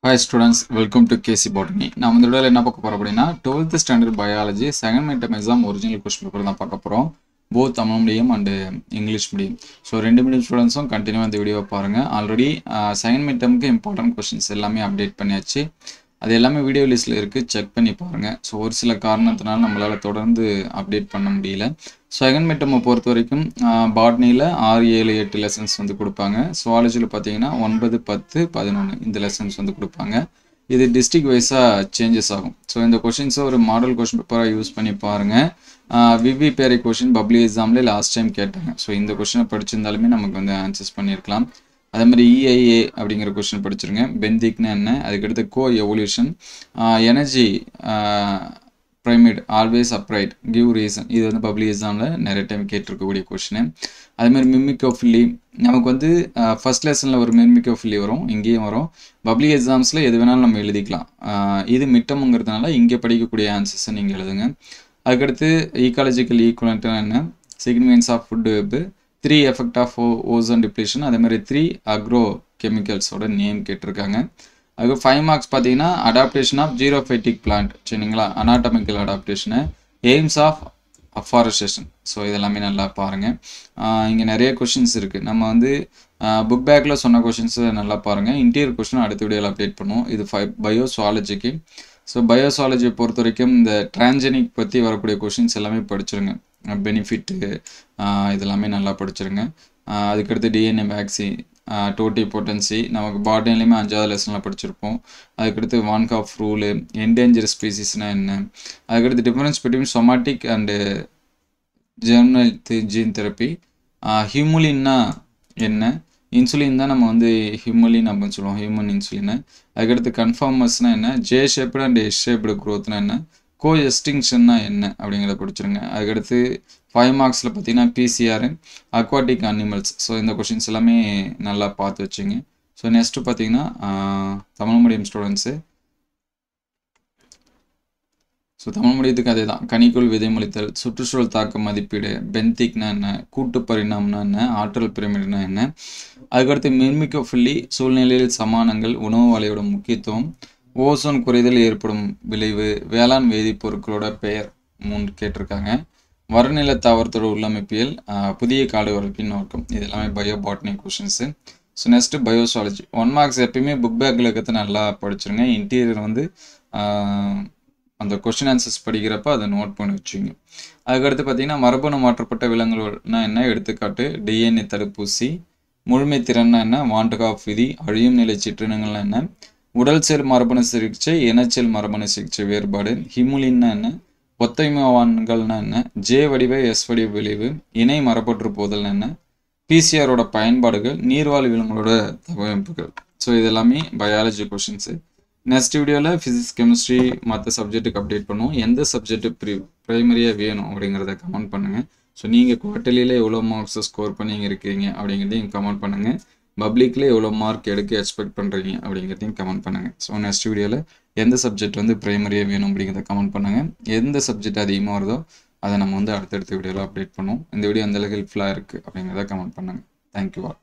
Hi students, welcome to KC Botany. நான் இந்த வீடியோல என்ன பார்க்க போறோம் அப்படினா 12th standard biology second midterm exam original question paper தான் பார்க்க போறோம். both Tamil medium and English medium. So ரெண்டு மீடியம் ஸ்டூடண்ட்ஸும் கண்டினியூவா இந்த வீடியோவை பாருங்க. ஆல்ரெடி செகண்ட் மிட்டர்ம்க்கு இம்பார்ட்டன்ட் क्वेश्चंस எல்லாமே அப்டேட் பண்ணியாச்சு. அது எல்லாமே வீடியோ லிஸ்ட்ல இருக்கு, செக் பண்ணி பாருங்க. ஸோ ஒரு சில காரணத்தினால நம்மளால தொடர்ந்து அப்டேட் பண்ண முடியல. செகண்ட் மிட்டர்மை பொறுத்த வரைக்கும் பாட்னியில் 6, 7, 8 லெசன்ஸ் வந்து கொடுப்பாங்க. சுவாலஜியில் பார்த்தீங்கன்னா 9, 10, 11 இந்த லெசன்ஸ் வந்து கொடுப்பாங்க. இது டிஸ்ட்ரிக்ட் வைஸாக சேஞ்சஸ் ஆகும். ஸோ இந்த கொஷின்ஸை ஒரு மாடல் கொஷின் பேப்பராக யூஸ் பண்ணி பாருங்கள். விவி பேரி கொஷின் பப்ளிக் எக்ஸாம்லேயே லாஸ்ட் டைம் கேட்டாங்க. ஸோ இந்த கொஷினை படிச்சிருந்தாலுமே நமக்கு வந்து ஆன்சர்ஸ் பண்ணியிருக்கலாம். அதே மாதிரி இஐஏ அப்படிங்கிற கொஸ்டின் படிச்சிருங்க. பெந்திக்னா என்ன, அதுக்கடுத்து co evolution, energy pyramid always upright give reason, இது வந்து பப்ளிக் எக்ஸாமில் நிறைய டைம் கேட்டிருக்கக்கூடிய கொஷினு. அதேமாதிரி மிமிக்கோஃபில்லி நமக்கு வந்து ஃபர்ஸ்ட் லெசனில் ஒரு மிமிக்கோஃபில்லி வரும், இங்கேயும் வரும். பப்ளிக் எக்ஸாம்ஸில் எது வேணாலும் நம்ம எழுதிக்கலாம். இது மிட்டம்ங்கிறதுனால இங்கே படிக்கக்கூடிய ஆன்சர்ஸை நீங்கள் எழுதுங்க. அதுக்கடுத்து ஈக்காலஜிக்கல் ஈக்குவலண்ட்னா என்ன, significance of food web, 3 effect of ozone depletion, அதே மாதிரி 3 அக்ரோ கெமிக்கல்ஸோட நேம் கேட்டிருக்காங்க. அதுக்கு 5 மார்க்ஸ் பார்த்தீங்கன்னா அடாப்டேஷன் ஆஃப் ஜீரோஃபைட்டிக் பிளான்ட், சரிங்களா, anatomical adaptation, aims of afforestation. So இதெல்லாமே நல்லா பாருங்கள். இங்கே நிறைய கொஷின்ஸ் இருக்குது. நம்ம வந்து புக் பேக்கில் சொன்ன கொஷின்ஸை நல்லா பாருங்கள். இன்டீரியர் கொஷின் அடுத்த வீடியோவில் அப்டேட் பண்ணுவோம். இது பயோசுவாலஜிக்கு. ஸோ பயோசுவாலஜியை பொறுத்த வரைக்கும் இந்த டிரான்ஜெனிக் பற்றி வரக்கூடிய கொஷின்ஸ் எல்லாமே படிச்சிருங்க. பெனிஃபிட்டு இதெல்லாமே நல்லா படிச்சிருங்க. அதுக்கடுத்து டிஎன்ஏ வேக்சின், டோட்டி பொட்டன்சி நமக்கு பாட்னிலையுமே 5வது லெசனில் படிச்சிருப்போம். அதுக்கடுத்து வான்காஃப் ரூலு, என்டேஞ்சர் ஸ்பீசிஸ்னால் என்ன, அதுக்கடுத்து difference between somatic and germinal gene therapy, ஹியூமுலின்னா என்ன, இன்சுலின் தான் நம்ம வந்து ஹியூமுலின் அப்படின்னு சொல்லுவோம், ஹியூமன் இன்சுலினை. அதுக்கடுத்து கன்ஃபார்மர்ஸ்னால் என்ன, J shaped and S shaped க்ரோத்னா என்ன, கோ எஸ்டிங்ஷன்னா என்ன அப்படிங்கிறத படிச்சிருங்க. அதுக்கடுத்து 5 மார்க்ஸில் பார்த்தீங்கன்னா பிசிஆர், அக்வாட்டிக் அனிமல்ஸ். ஸோ இந்த கொஷின்ஸ் எல்லாமே நல்லா பார்த்து வச்சுங்க. ஸோ நெக்ஸ்ட்டு பார்த்தீங்கன்னா Tamil medium students. So Tamil மீடியத்துக்கு அதே தான். கனிக்குள் விதைமொழித்தல், சுற்றுச்சூழல் தாக்க மதிப்பீடு, பெந்திக்னா என்ன, கூட்டு பரிணாமம்னா என்ன, ஆற்றல் பிரமிடுனா என்ன, அதுக்கடுத்து மிமிக்கோஃபில்லி, சூழ்நிலையில் சமானங்கள், உணவு வலையோட முக்கியத்துவம், ஓசோன் குறைதல் ஏற்படும் விளைவு, வேளாண் வேதிப்பொருட்களோட பெயர் 3 கேட்டிருக்காங்க. வறநில தாவரத்தோட உள்ளமைப்பியல், புதிய காடு வளர்ப்பின் நோக்கம், இது எல்லாமே bio botany questions. So next biozoology 1 marks எப்பயுமே புக் பேக்கில் இருக்கிறத நல்லா படிச்சிருங்க. இன்டீரியர் வந்து அந்த கொஷின் ஆன்சர்ஸ் படிக்கிறப்ப அதை நோட் பண்ணி வச்சுங்க. அதுக்கடுத்து பார்த்தீங்கன்னா மரபணு மாற்றப்பட்ட விலங்குகள்னா என்ன, எடுத்துக்காட்டு டிஎன்ஏ தடுப்பூசி, முழுமை திறன்னா என்ன, வாண்டகாஃப் விதி, அழியும் நிலை சிற்றினங்கள்னா என்ன, உடல் செல் மரபணு சிகிச்சை, இனச்செல் மரபணு சிகிச்சை வேறுபாடு, ஹிமுலின்னா என்ன, ஒத்தைமவான்கள்னா என்ன, ஜே வடிவ எஸ் வடிவ விளைவு, இணை மரபற்று போதல்னா என்ன, பிசிஆரோட பயன்பாடுகள், நீர்வாழ் விலங்குகளோட தகவமைப்புகள். ஸோ இது எல்லாமே பயாலஜி கொஷின்ஸு. நெக்ஸ்ட் வீடியோவில் ஃபிசிக்ஸ், கெமிஸ்ட்ரி மற்ற சப்ஜெக்ட்டுக்கு அப்டேட் பண்ணுவோம். எந்த சப்ஜெக்ட்டு ப்ரைமரியாக வேணும் அப்படிங்கிறத கமெண்ட் பண்ணுங்கள். ஸோ நீங்கள் குவார்ட்டர்லியில் எவ்வளோ மார்க்ஸை ஸ்கோர் பண்ணி இருக்கீங்க அப்படிங்கிறதையும் கமெண்ட் பண்ணுங்கள். பப்ளிக்கில் எவ்வளோ மார்க் எடுக்க எக்ஸ்பெக்ட் பண்ணுறீங்க அப்படிங்கிறதையும் கமெண்ட் பண்ணுங்கள். ஸோ நெக்ஸ்ட் வீடியோவில் எந்த சப்ஜெக்ட் வந்து ப்ரைமரியாக வேணும் அப்படிங்கிறத கமெண்ட் பண்ணுங்கள். எந்த சப்ஜெக்ட் அதிகமாக வருதோ அதை நம்ம வந்து அடுத்தடுத்த வீடியோவில் அப்டேட் பண்ணுவோம். இந்த வீடியோ எந்தளவுக்கு ஹெல்ப்ஃபுல்லாக இருக்குது அப்படிங்கிறத கமெண்ட் பண்ணுங்கள். Thank you all.